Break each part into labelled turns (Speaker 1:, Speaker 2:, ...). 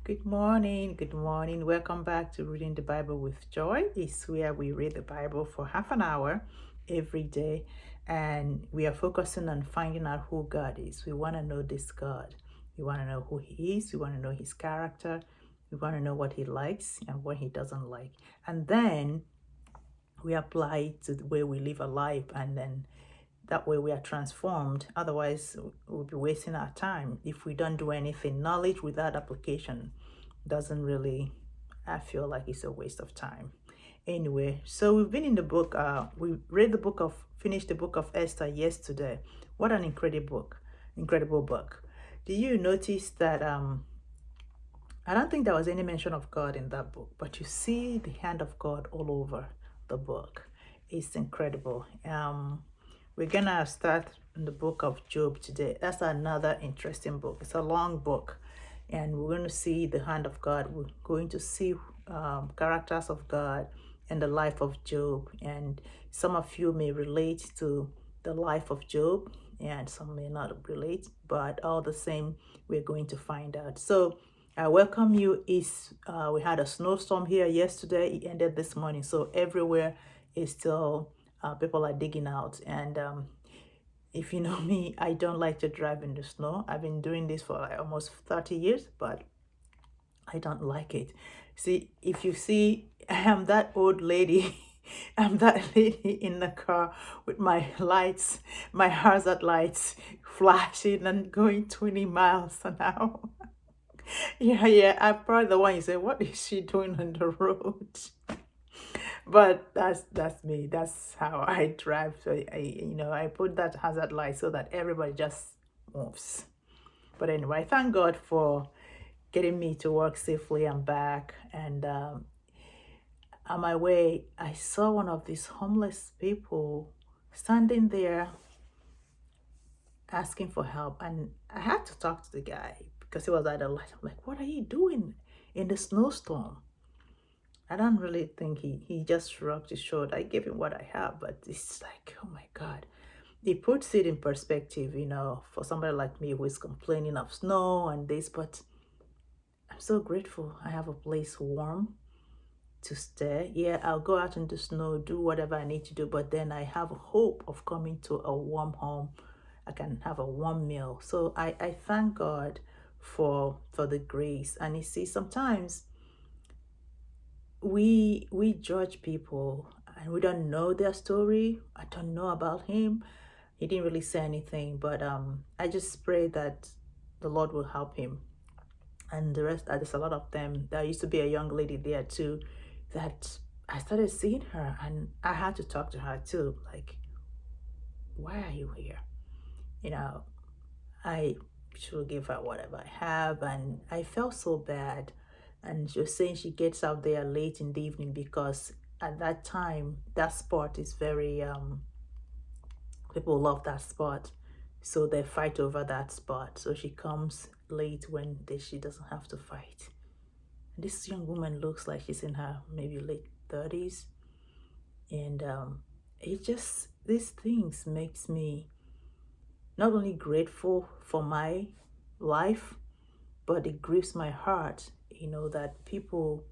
Speaker 1: Good morning, good morning. Welcome back to Reading the Bible with Joy. It's where we read the Bible for half an hour every day, and we are focusing on finding out who God is. We want to know this God. We want to know who He is. We want to know His character. We want to know what He likes and what He doesn't like. And then we apply it to the way we live our life, and then that way we are transformed. Otherwise, we'll be wasting our time if we don't do anything. Knowledge without application doesn't really, I feel like it's a waste of time. Anyway, so we've been in the book, we read the book of, finished the book of Esther yesterday. What an incredible book. Do you notice that I don't think there was any mention of God in that book, but you see the hand of God all over the book. It's incredible. We're gonna start in the book of Job today. That's another interesting book. It's a long book, and we're going to see the hand of God. We're going to see characters of God and the life of Job. And some of you may relate to the life of Job, and some may not relate, but all the same, we're going to find out. So I welcome you. We had a snowstorm here yesterday. It ended this morning, so everywhere is still people are digging out. And if you know me, I don't like to drive in the snow. I've been doing this for like almost 30 years, but I don't like it. See, if you see, I am that old lady. I'm that lady in the car with my lights, my hazard lights flashing and going 20 miles an hour. Yeah, I'm probably the one you say, what is she doing on the road? But that's me. That's how I drive. So I put that hazard light so that everybody just moves. But anyway, I thank God for getting me to work safely and back. And on my way, I saw one of these homeless people standing there asking for help, and I had to talk to the guy because he was at the light. I'm like, "What are you doing in the snowstorm?" I don't really think he just shrugged his shoulder. I gave him what I have, but it's like, oh my God. It puts it in perspective, for somebody like me who is complaining of snow and this, but I'm so grateful I have a place warm to stay. Yeah, I'll go out in the snow, do whatever I need to do, but then I have hope of coming to a warm home. I can have a warm meal. So I thank God for the grace. And you see, sometimes we judge people and we don't know their story. I don't know about him. He didn't really say anything, but I just pray that the Lord will help him. And the rest, there's a lot of them. There used to be a young lady there too that I started seeing her, and I had to talk to her too. Like, why are you here? You know, I should give her whatever I have, and I felt so bad. And she was saying she gets out there late in the evening because at that time that spot is very people love that spot, so they fight over that spot. So she comes late when she doesn't have to fight. And this young woman looks like she's in her maybe late 30s, and it just these things makes me not only grateful for my life, but it grieves my heart, that people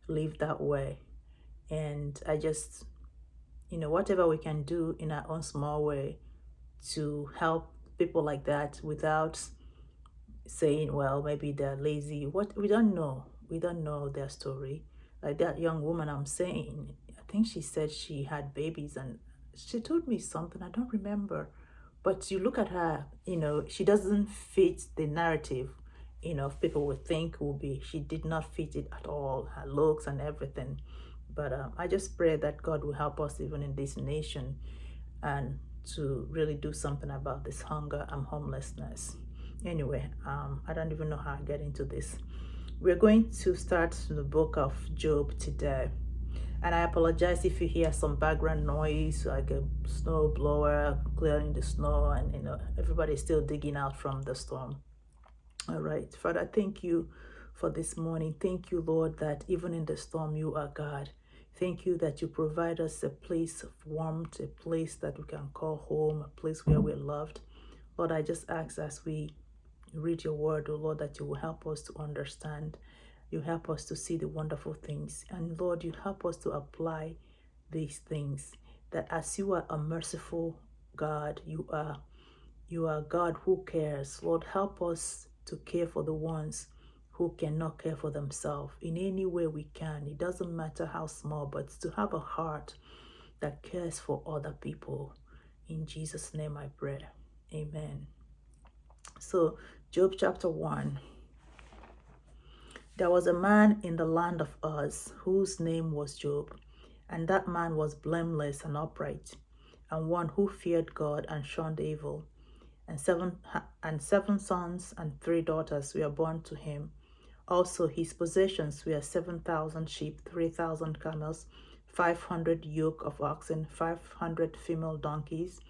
Speaker 1: live that way. And I just, whatever we can do in our own small way to help people like that without saying, well, maybe they're lazy. What we don't know. We don't know their story. Like that young woman I'm saying, I think she said she had babies and she told me something, I don't remember. But you look at her, she doesn't fit the narrative, people would think will be. She did not fit it at all, her looks and everything. But I just pray that God will help us even in this nation and to really do something about this hunger and homelessness. Anyway, I don't even know how I get into this. We're going to start the book of Job today. And I apologize if you hear some background noise, like a snow blower clearing the snow, and everybody's still digging out from the storm. All right, Father, thank you for this morning. Thank you, Lord, that even in the storm, you are God. Thank you that you provide us a place of warmth, a place that we can call home, a place where we're loved. Lord, I just ask as we read your word, O Lord, that you will help us to understand. You help us to see the wonderful things. And Lord, you help us to apply these things. That as you are a merciful God, you are God who cares. Lord, help us to care for the ones who cannot care for themselves in any way we can. It doesn't matter how small, but to have a heart that cares for other people. In Jesus' name I pray. Amen. So, Job chapter 1. There was a man in the land of Uz whose name was Job, and that man was blameless and upright, and one who feared God and shunned evil. And seven sons and 3 daughters were born to him. Also his possessions were 7,000 sheep, 3,000 camels, 500 yoke of oxen, 500 female donkeys,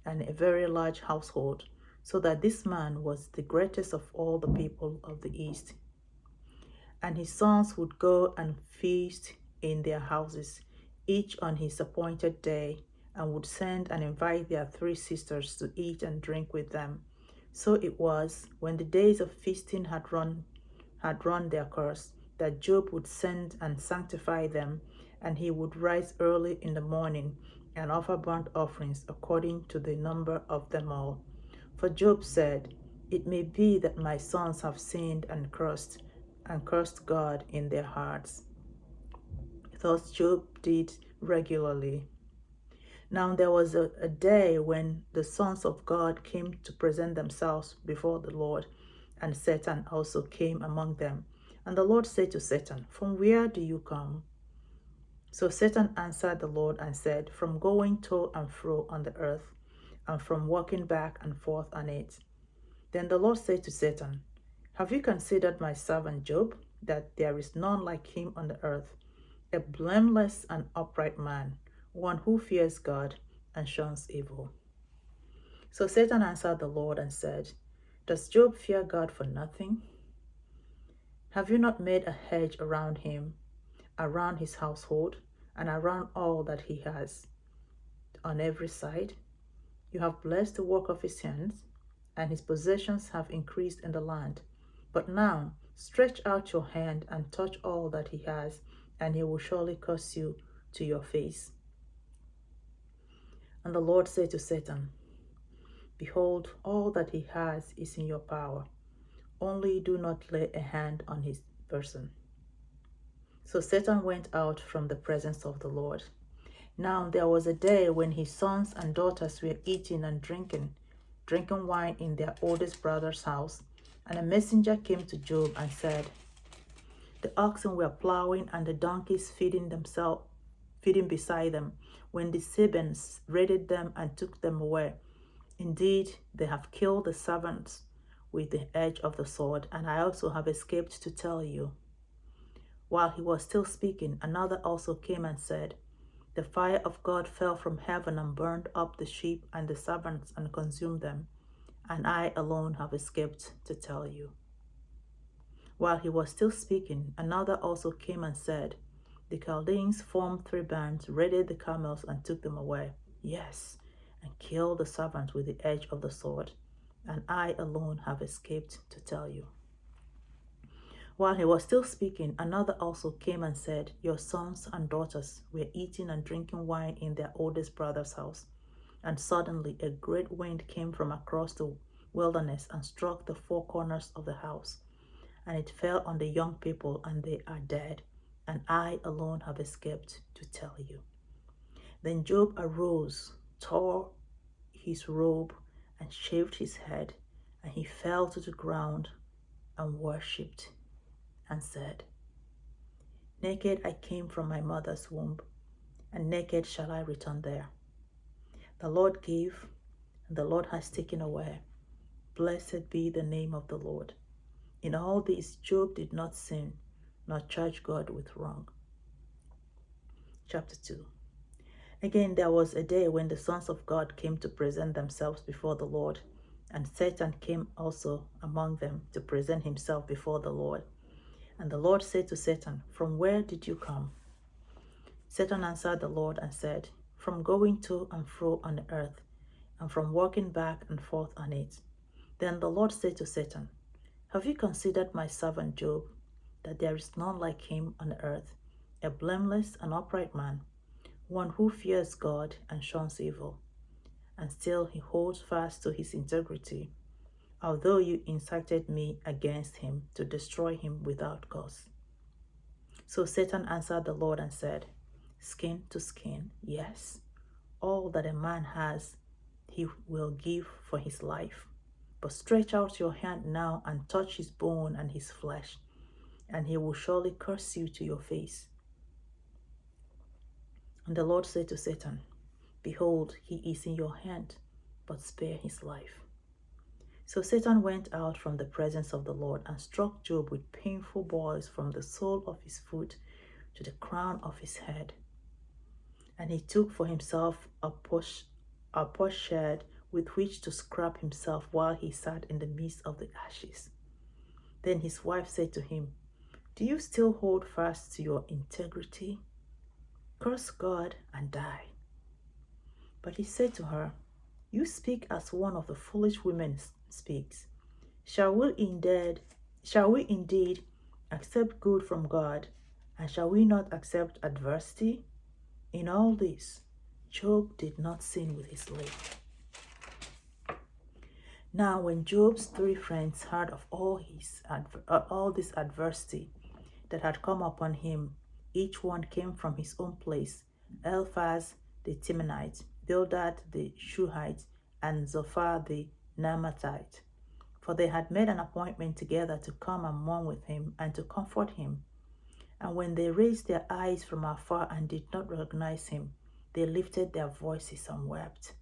Speaker 1: and a very large household, so that this man was the greatest of all the people of the East. And his sons would go and feast in their houses, each on his appointed day, and would send and invite their 3 sisters to eat and drink with them. So it was, when the days of feasting had run their course, that Job would send and sanctify them, and he would rise early in the morning and offer burnt offerings according to the number of them all. For Job said, "It may be that my sons have sinned and cursed God in their hearts." Thus Job did regularly. Now there was a day when the sons of God came to present themselves before the Lord, and Satan also came among them. And the Lord said to Satan, "From where do you come?" So Satan answered the Lord and said, "From going to and fro on the earth, and from walking back and forth on it." Then the Lord said to Satan, "Have you considered my servant Job, that there is none like him on the earth, a blameless and upright man, one who fears God and shuns evil?" So Satan answered the Lord and said, "Does Job fear God for nothing? Have you not made a hedge around him, around his household, and around all that he has, on every side? You have blessed the work of his hands, and his possessions have increased in the land. But now stretch out your hand and touch all that he has, and he will surely curse you to your face." And the Lord said to Satan, "Behold, all that he has is in your power. Only do not lay a hand on his person." So Satan went out from the presence of the Lord. Now there was a day when his sons and daughters were eating and drinking wine in their oldest brother's house. And a messenger came to Job and said, "The oxen were plowing and the donkeys feeding beside them, when the Sabeans raided them and took them away. Indeed, they have killed the servants with the edge of the sword, and I also have escaped to tell you." While he was still speaking, another also came and said, "The fire of God fell from heaven and burned up the sheep and the servants and consumed them, and I alone have escaped to tell you." While he was still speaking, another also came and said, "The Chaldeans formed 3 bands, raided the camels and took them away. Yes, and killed the servants with the edge of the sword, and I alone have escaped to tell you." While he was still speaking, another also came and said, "Your sons and daughters were eating and drinking wine in their oldest brother's house. And suddenly a great wind came from across the wilderness and struck the 4 corners of the house. And it fell on the young people, and they are dead. And I alone have escaped to tell you." Then Job arose, tore his robe, and shaved his head, and he fell to the ground and worshipped, and said, "Naked I came from my mother's womb, and naked shall I return there. The Lord gave, and the Lord has taken away. Blessed be the name of the Lord." In all this, Job did not sin, nor charge God with wrong. Chapter 2. Again, there was a day when the sons of God came to present themselves before the Lord, and Satan came also among them to present himself before the Lord. And the Lord said to Satan, "From where did you come?" Satan answered the Lord and said, "From going to and fro on the earth, and from walking back and forth on it." Then the Lord said to Satan, Have you considered my servant Job, that there is none like him on earth, a blameless and upright man, one who fears God and shuns evil, and still he holds fast to his integrity, although you incited me against him to destroy him without cause. So Satan answered the Lord and said, Skin to skin, yes. All that a man has, he will give for his life. But stretch out your hand now and touch his bone and his flesh, and he will surely curse you to your face. And the Lord said to Satan, Behold, he is in your hand, but spare his life. So Satan went out from the presence of the Lord and struck Job with painful boils from the sole of his foot to the crown of his head. And he took for himself a potsherd with which to scrub himself while he sat in the midst of the ashes. Then his wife said to him, Do you still hold fast to your integrity? Curse God and die. But he said to her, You speak as one of the foolish women speaks. Shall we indeed accept good from God, and shall we not accept adversity? In all this, Job did not sin with his lips. Now, when Job's 3 friends heard of all this adversity that had come upon him, each one came from his own place: Eliphaz the Temanite, Bildad the Shuhite, and Zophar the Naamathite. For they had made an appointment together to come and mourn with him and to comfort him. And when they raised their eyes from afar and did not recognize him, they lifted their voices and wept.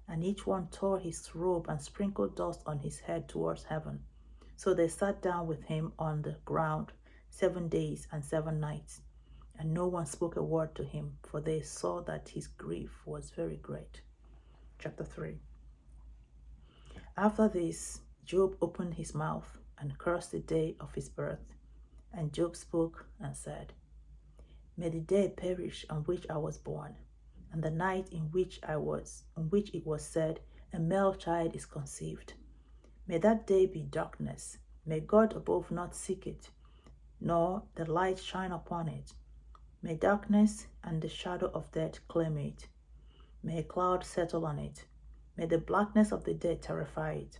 Speaker 1: And each one tore his robe and sprinkled dust on his head towards heaven. So they sat down with him on the ground 7 days and 7 nights. And no one spoke a word to him, for they saw that his grief was very great. Chapter 3. After this, Job opened his mouth and cursed the day of his birth. And Job spoke and said, May the day perish on which I was born, and the night in which it was said, A male child is conceived. May that day be darkness. May God above not seek it, nor the light shine upon it. May darkness and the shadow of death claim it. May a cloud settle on it. May the blackness of the dead terrify it.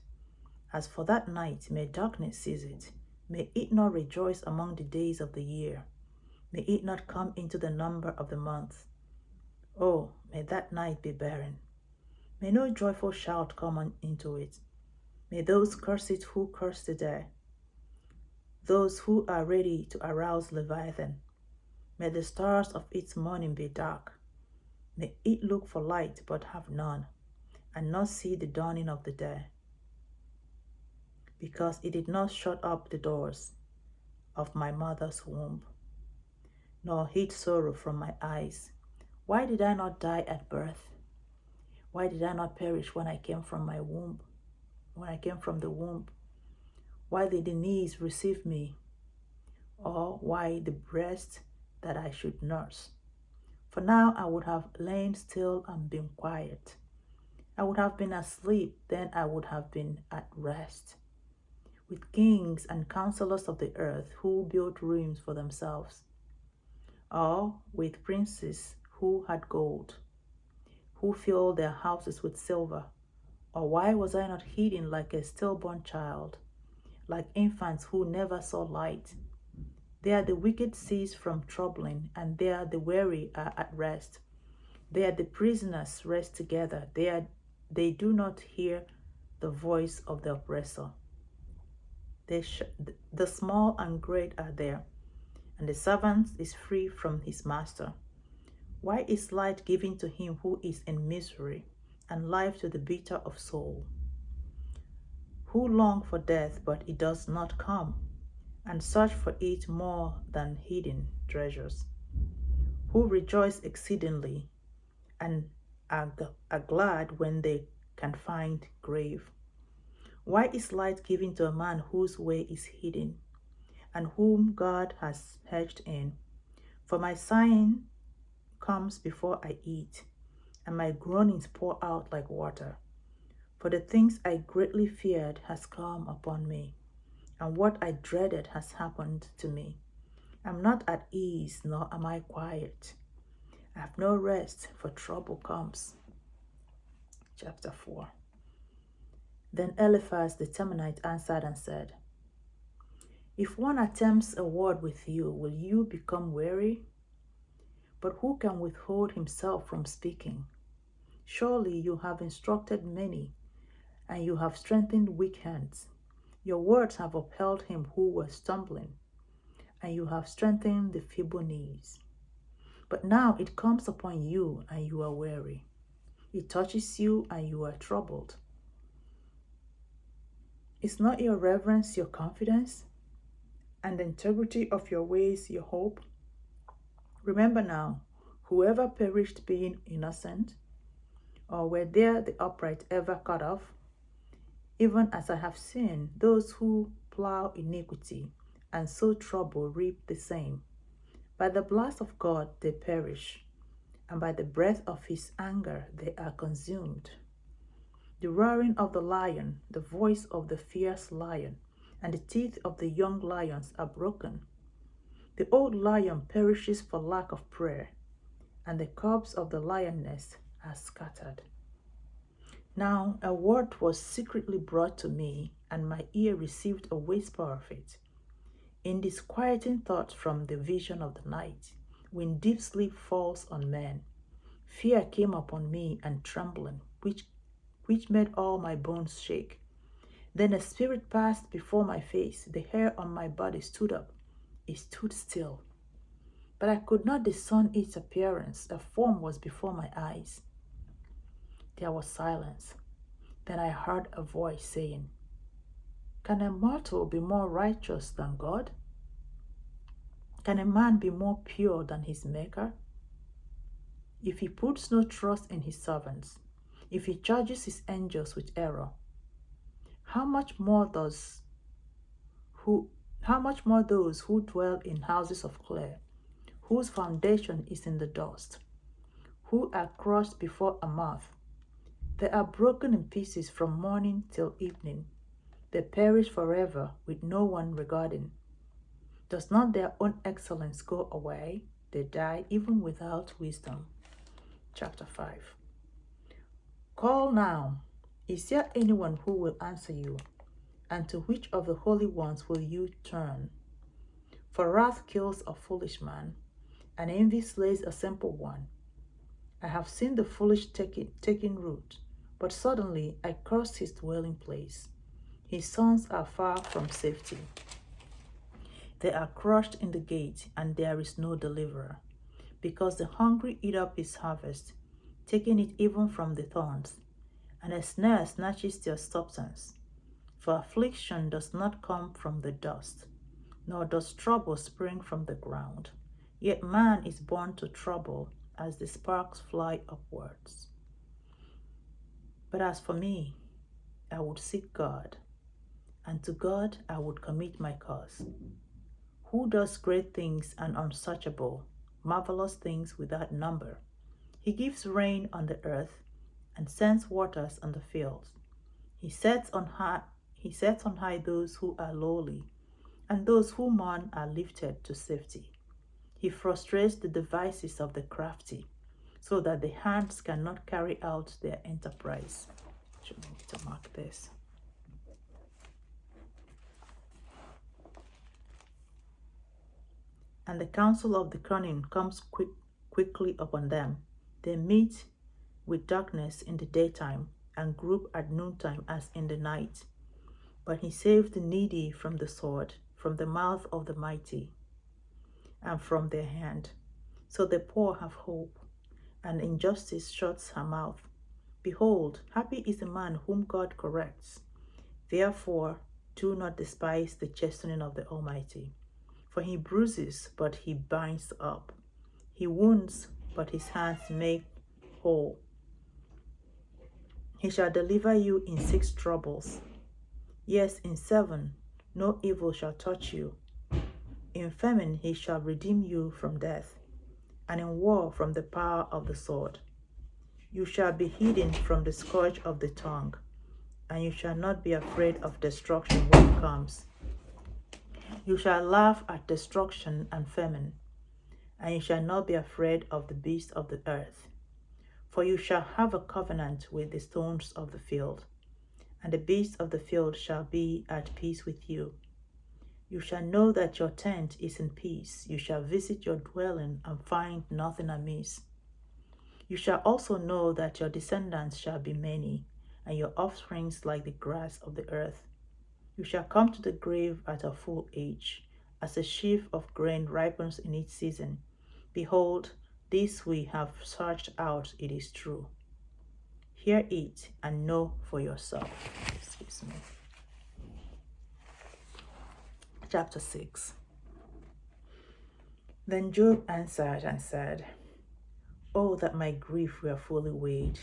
Speaker 1: As for that night, may darkness seize it. May it not rejoice among the days of the year. May it not come into the number of the months. Oh, may that night be barren. May no joyful shout come into it. May those curse it who curse the day, those who are ready to arouse Leviathan. May the stars of its morning be dark. May it look for light but have none, and not see the dawning of the day, because it did not shut up the doors of my mother's womb, nor hid sorrow from my eyes. Why did I not die at birth? Why did I not perish when I came from my womb? When I came from the womb? Why did the knees receive me? Or why the breast that I should nurse? For now I would have lain still and been quiet. I would have been asleep, then I would have been at rest. With kings and counselors of the earth who built rooms for themselves, or with princes who had gold, who filled their houses with silver. Or why was I not hidden like a stillborn child, like infants who never saw light? There the wicked cease from troubling, and there the weary are at rest. There the prisoners rest together. They do not hear the voice of the oppressor. The small and great are there, and the servant is free from his master. Why is light given to him who is in misery, and life to the bitter of soul? Who long for death, but it does not come, and search for it more than hidden treasures? Who rejoice exceedingly, and are glad when they can find grave? Why is light given to a man whose way is hidden, and whom God has hedged in? For my sighing comes before I eat, and my groanings pour out like water. For the things I greatly feared has come upon me, and what I dreaded has happened to me. I'm not at ease, nor am I quiet. I have no rest, for trouble comes. Chapter 4. Then Eliphaz the Temanite answered and said, If one attempts a word with you, will you become weary? But who can withhold himself from speaking? Surely you have instructed many, and you have strengthened weak hands. Your words have upheld him who was stumbling, and you have strengthened the feeble knees. But now it comes upon you, and you are weary. It touches you, and you are troubled. Is not your reverence your confidence, and the integrity of your ways your hope? Remember now, whoever perished being innocent, or were there the upright ever cut off? Even as I have seen, those who plow iniquity and sow trouble reap the same. By the blast of God they perish, and by the breath of his anger they are consumed. The roaring of the lion, the voice of the fierce lion, and the teeth of the young lions are broken. The old lion perishes for lack of prayer, and the cubs of the lioness are scattered. Now a word was secretly brought to me, and my ear received a whisper of it. In disquieting thoughts from the vision of the night, when deep sleep falls on men, fear came upon me and trembling, which made all my bones shake. Then a spirit passed before my face, the hair on my body stood up. It stood still, but I could not discern its appearance. A form was before my eyes. There was silence. Then I heard a voice saying, Can a mortal be more righteous than God? Can a man be more pure than his Maker? If he puts no trust in his servants, if he charges his angels with error, how much more those who dwell in houses of clay, whose foundation is in the dust, who are crushed before a moth. They are broken in pieces from morning till evening. They perish forever with no one regarding. Does not their own excellence go away? They die even without wisdom. Chapter 5. Call now. Is there anyone who will answer you? And to which of the holy ones will you turn? For wrath kills a foolish man, and envy slays a simple one. I have seen the foolish taking root, but suddenly I cursed his dwelling place. His sons are far from safety. They are crushed in the gate, and there is no deliverer, because the hungry eat up his harvest, taking it even from the thorns, and a snare snatches their substance. For affliction does not come from the dust, nor does trouble spring from the ground. Yet man is born to trouble as the sparks fly upwards. But as for me, I would seek God, and to God I would commit my cause. Who does great things and unsearchable, marvelous things without number? He gives rain on the earth and sends waters on the fields. He sets on high those who are lowly, and those who mourn are lifted to safety. He frustrates the devices of the crafty, so that the hands cannot carry out their enterprise. Should need to mark this. And the counsel of the cunning comes quickly upon them. They meet with darkness in the daytime, and group at noontime as in the night. But he saved the needy from the sword, from the mouth of the mighty, and from their hand. So the poor have hope, and injustice shuts her mouth. Behold, happy is the man whom God corrects. Therefore, do not despise the chastening of the Almighty. For he bruises, but he binds up. He wounds, but his hands make whole. He shall deliver you in 6 troubles. Yes, in 7, no evil shall touch you. In famine he shall redeem you from death, and in war from the power of the sword. You shall be hidden from the scourge of the tongue, and you shall not be afraid of destruction when it comes. You shall laugh at destruction and famine, and you shall not be afraid of the beasts of the earth. For you shall have a covenant with the stones of the field, and the beasts of the field shall be at peace with you. You shall know that your tent is in peace. You shall visit your dwelling and find nothing amiss. You shall also know that your descendants shall be many, and your offsprings like the grass of the earth. You shall come to the grave at a full age, as a sheaf of grain ripens in its season. Behold, this we have searched out, it is true. Hear it and know for yourself. Excuse me. Chapter 6. Then Job answered and said, Oh, that my grief were fully weighed,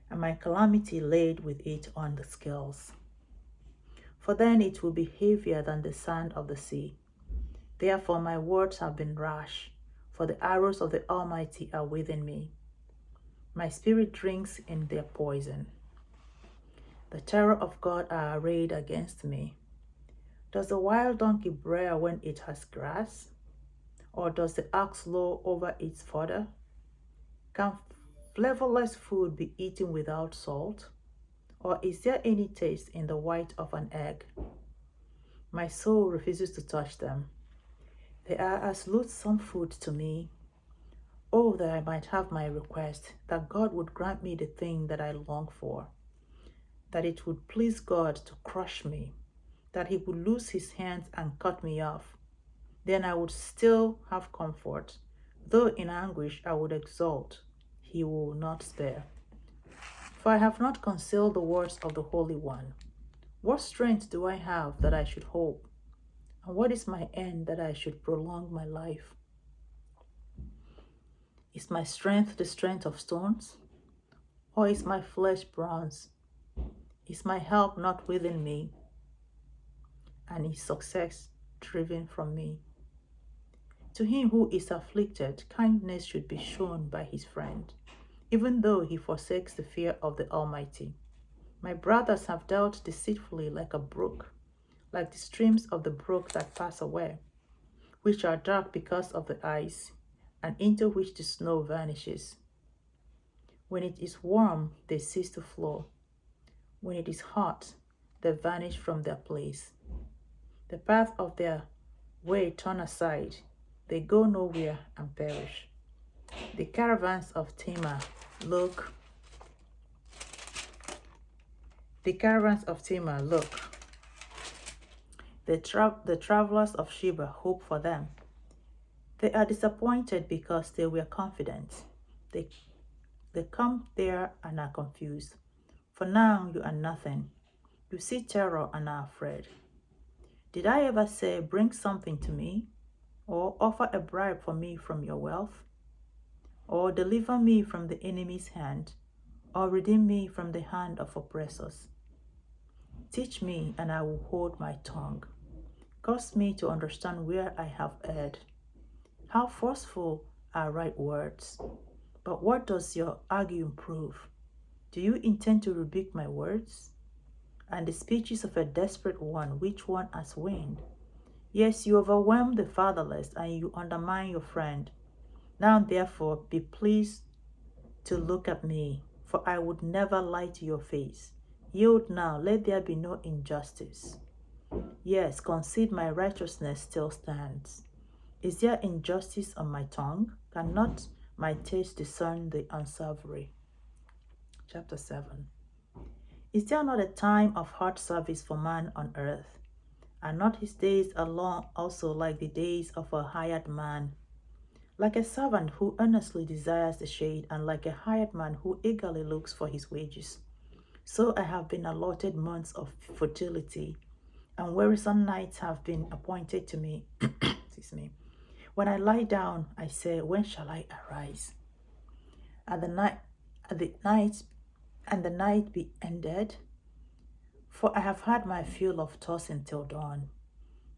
Speaker 1: and my calamity laid with it on the scales. For then it will be heavier than the sand of the sea. Therefore my words have been rash, for the arrows of the Almighty are within me. My spirit drinks in their poison. The terror of God are arrayed against me. Does the wild donkey bray when it has grass? Or does the ox low over its fodder? Can flavorless food be eaten without salt? Or is there any taste in the white of an egg? My soul refuses to touch them. They are as loathsome food to me. Oh, that I might have my request, that God would grant me the thing that I long for, that it would please God to crush me, that he would loose his hands and cut me off. Then I would still have comfort. Though in anguish I would exult, he will not spare. For I have not concealed the words of the Holy One. What strength do I have that I should hope? And what is my end that I should prolong my life? Is my strength the strength of stones? Or is my flesh bronze? Is my help not within me? And is success driven from me? To him who is afflicted, kindness should be shown by his friend, even though he forsakes the fear of the Almighty. My brothers have dealt deceitfully like a brook, like the streams of the brook that pass away, which are dark because of the ice, and into which the snow vanishes. When it is warm, they cease to flow. When it is hot, they vanish from their place. The path of their way turn aside. They go nowhere and perish. The caravans of Tema look. The travelers of Sheba hope for them. They are disappointed because they were confident. They come there and are confused. For now you are nothing. You see terror and are afraid. Did I ever say, bring something to me? Or offer a bribe for me from your wealth? Or deliver me from the enemy's hand? Or redeem me from the hand of oppressors? Teach me, and I will hold my tongue. Cause me to understand where I have erred. How forceful are right words! But what does your arguing prove? Do you intend to rebuke my words? And the speeches of a desperate one, which one has waned? Yes, you overwhelm the fatherless, and you undermine your friend. Now, therefore, be pleased to look at me, for I would never lie to your face. Yield now, let there be no injustice. Yes, concede my righteousness still stands. Is there injustice on my tongue? Cannot my taste discern the unsavory? Chapter 7. Is there not a time of hard service for man on earth? Are not his days alone also like the days of a hired man? Like a servant who earnestly desires the shade, and like a hired man who eagerly looks for his wages. So I have been allotted months of fertility, and wearisome nights have been appointed to me. Excuse me. When I lie down, I say, when shall I arise? And the night be ended? For I have had my fill of tossing till dawn.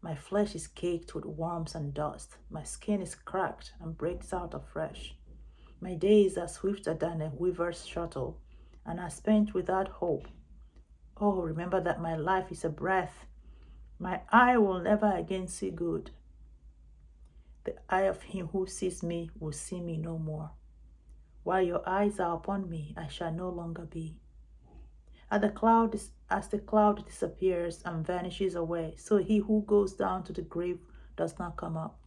Speaker 1: My flesh is caked with worms and dust. My skin is cracked and breaks out afresh. My days are swifter than a weaver's shuttle, and are spent without hope. Oh, remember that my life is a breath, My eye will never again see good. The eye of him who sees me will see me no more. While your eyes are upon me, I shall no longer be. As the cloud disappears and vanishes away, so he who goes down to the grave does not come up.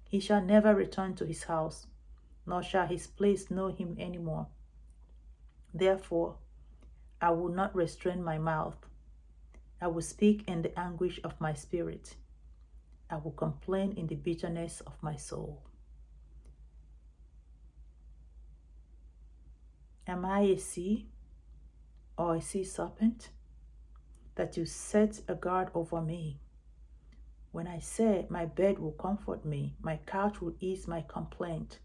Speaker 1: He shall never return to his house, nor shall his place know him any more. Therefore, I will not restrain my mouth. I will speak in the anguish of my spirit. I will complain in the bitterness of my soul. Am I a sea or a sea serpent that you set a guard over me? When I say my bed will comfort me, my couch will ease my complaint,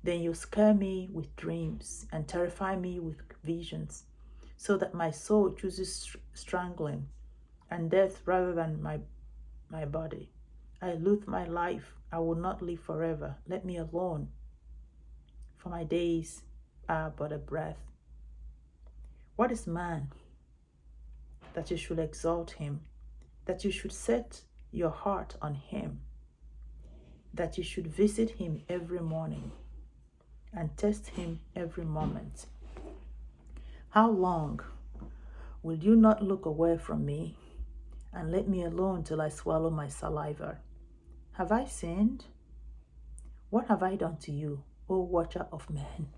Speaker 1: then you scare me with dreams and terrify me with visions, so that my soul chooses strangling and death rather than my body. I loathe my life. I will not live forever. Let me alone, for my days are but a breath. What is man that you should exalt him, that you should set your heart on him, that you should visit him every morning and test him every moment? How long will you not look away from me and let me alone till I swallow my saliva? Have I sinned? What have I done to you, O watcher of men?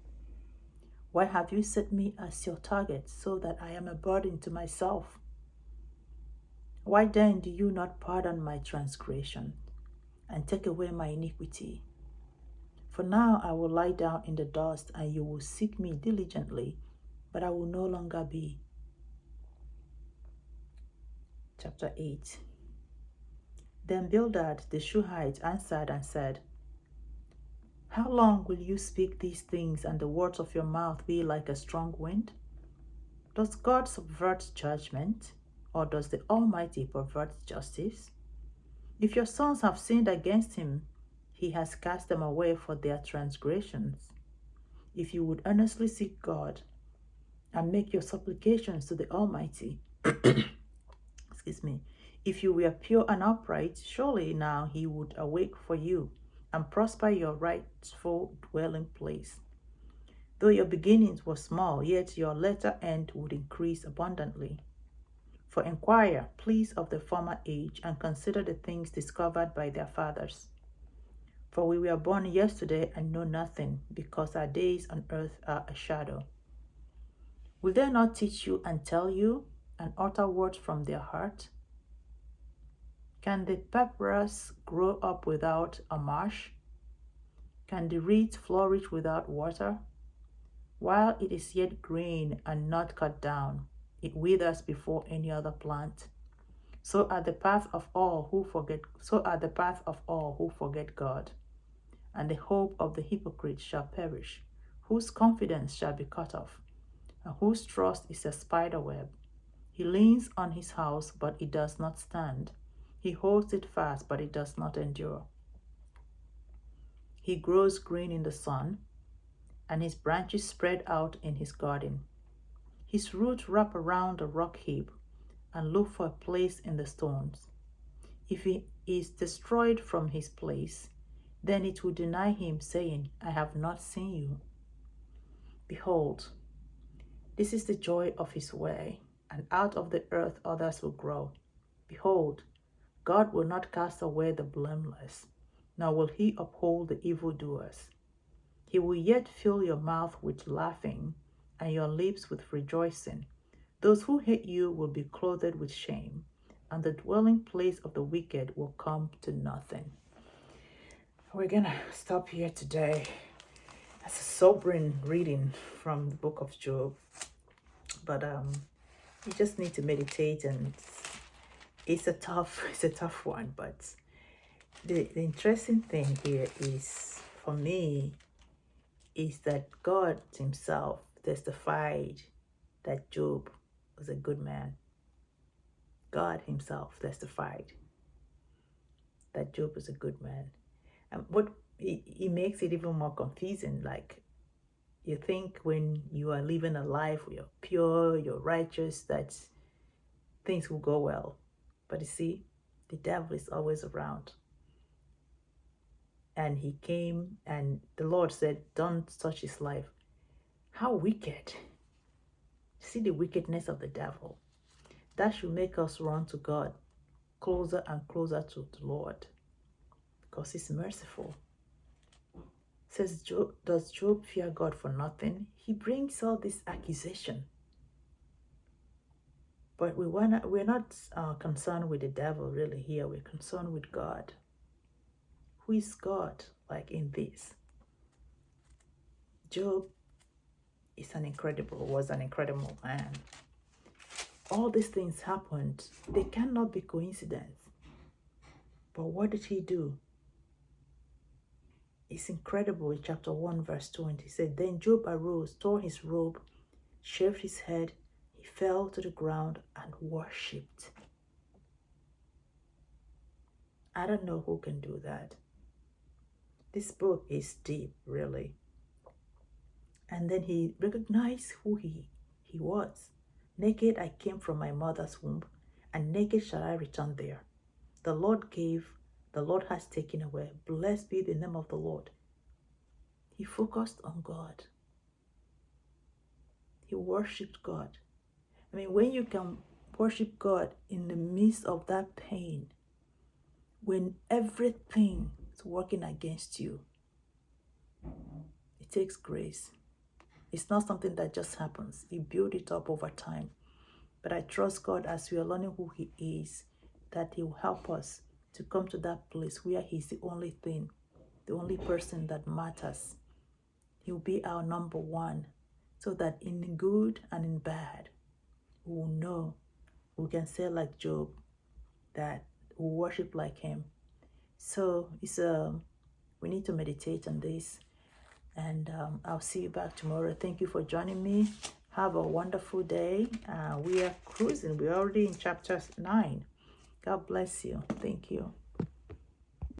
Speaker 1: Why have you set me as your target so that I am a burden to myself? Why then do you not pardon my transgression and take away my iniquity? For now I will lie down in the dust, and you will seek me diligently, but I will no longer be. Chapter 8. Then Bildad the Shuhite answered and said, How long will you speak these things, and the words of your mouth be like a strong wind? Does God subvert judgment, or does the Almighty pervert justice? If your sons have sinned against him, he has cast them away for their transgressions. If you would earnestly seek God and make your supplications to the Almighty, excuse me, if you were pure and upright, surely now he would awake for you and prosper your rightful dwelling place. Though your beginnings were small, yet your latter end would increase abundantly. For inquire, please, of the former age, and consider the things discovered by their fathers. For we were born yesterday and know nothing, because our days on earth are a shadow. Will they not teach you and tell you, and utter words from their heart? Can the papyrus grow up without a marsh? Can the reed flourish without water? While it is yet green and not cut down, it withers before any other plant. So are the path of all who forget God, and the hope of the hypocrite shall perish, whose confidence shall be cut off, and whose trust is a spider web. He leans on his house, but it does not stand. He holds it fast, but it does not endure. He grows green in the sun, and his branches spread out in his garden. His roots wrap around the rock heap and look for a place in the stones. If he is destroyed from his place, then it will deny him, saying, I have not seen you. Behold, this is the joy of his way, and out of the earth others will grow. Behold, God will not cast away the blameless, nor will he uphold the evildoers. He will yet fill your mouth with laughing, and your lips with rejoicing. Those who hate you will be clothed with shame, and the dwelling place of the wicked will come to nothing. We're gonna stop here today. That's a sobering reading from the book of Job. But you just need to meditate, and it's a tough one. But the interesting thing here is, for me, is that God himself testified that Job was a good man. God himself testified that Job was a good man. And what it makes it even more confusing. Like, you think when you are living a life where you're pure, you're righteous, that things will go well. But you see, the devil is always around. And he came, and the Lord said, don't touch his life. How wicked. See the wickedness of the devil. That should make us run to God, closer and closer to the Lord, because he's merciful. Says Job, does Job fear God for nothing? He brings all this accusation. But we're not concerned with the devil really here. We're concerned with God. Who is God like in this? Job was an incredible man. All these things happened. They cannot be coincidence. But what did he do? It's incredible. In chapter 1, verse 20, he said, then Job arose, tore his robe, shaved his head, he fell to the ground and worshipped. I don't know who can do that. This book is deep, really. And then he recognized who he was. Naked I came from my mother's womb, and naked shall I return there. The Lord gave, the Lord has taken away. Blessed be the name of the Lord. He focused on God. He worshipped God. I mean, when you can worship God in the midst of that pain, when everything is working against you, it takes grace. It's not something that just happens. He built it up over time. But I trust God as we are learning who he is, that he will help us to come to that place where he's the only thing, the only person that matters. He will be our number one, so that in good and in bad, we will know, we can say like Job, that we worship like him. So we need to meditate on this. And I'll see you back tomorrow. Thank you for joining me. Have a wonderful day. We are cruising. We're already in chapter 9. God bless you. Thank you.